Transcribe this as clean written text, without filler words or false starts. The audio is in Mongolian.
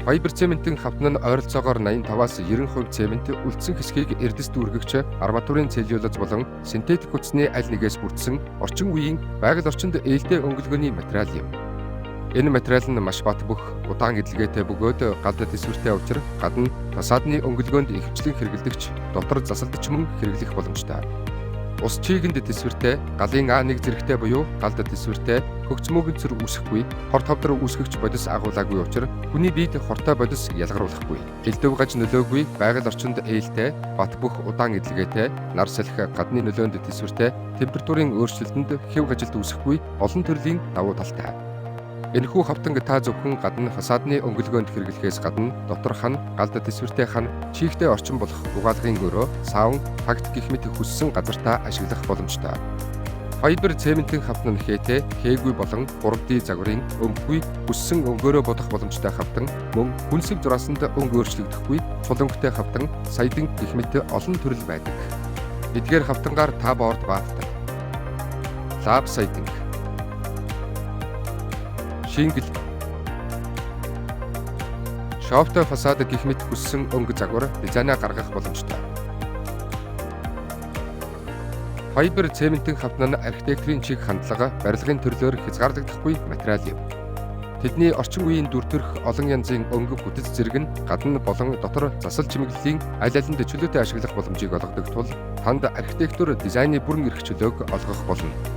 Файбер цементийн хавтан нь ойролцоогоор 85-аас 90% цемент, үлдсэн хэсгийг эрдэс дүүргэгч арматурын целлюлоз болон синтетик хүчний аль нэгээс бүрдсэн орчин үеийн байгаль орчинд ээлтэй өнгөлгөөний материал юм. Энэ материал нь маш бат бөх, удаан эдлэгээтэй бөгөөд галд тэсвэртэй учрах гадна фасадны өнгөлгөөнд ихэвчлэн хэрэглэгч дотор засалдч мөн хэрэглэх боломжтой. Ус чийгэнд тэсвэртэй, галын А1 зэрэгтэй буюу галд тэсвэртэй хөгц мөгөнцөр үүсэхгүй, хор товдор үүсгэгч бодис агуулаагүй учраас хүний биед хортой бодис ялгаруулахгүй. Элдв гаж нөлөөгүй, байгаль орчинд ээлтэй, бат бөх удаан эдлэгээтэй, нар салхи гадны нөлөөнд тэсвэртэй, температурын өөрчлөлтөнд хэв гажилт үүсэхгүй олон төрлийн давуу талтай. Энэхүү хавтанг та зөвхөн гадна фасадны өнгөлгөөнд хэрэглэхээс гадна доторх нь галд тэсвэртэй хань чийгтэй орчин болох угаалгын өрөө, саун, тагт гэх мэт хүссэн газартаа ашиглах боломжтой. Файбер цементийн хавтан нь хээтэй, хээгүй болон 3D загварын өмгүй хүссэн өнгөөрөө бодох боломжтой хавтан мөн хүнсэг зураасанд өнгө өөрчлөгдөхгүй чулангтай хавтан, саядан гэх мэт олон төрөл байдаг. Эдгээр хавтангаар та борд баатдаг. Лаб саядан, шингэл, шовтой фасад гэх мэт хүссэн өнгө загвар дизайнаа гаргах боломжтой. Файбер цементийн хавтан нь архитектурын чиг хандлага, барилгын төрлөөр хязгаарлагдахгүй материал юм. Тэдний орчин үеийн дүртэрх олон янзын өнгө бүтэц зэрэг нь гадна болон дотор засал чимэглэлийн аль алинд чөлөөтэй ашиглах боломжийг олгодог тул танд архитектур дизайны бүрэн эрх чөлөөг олгох болно.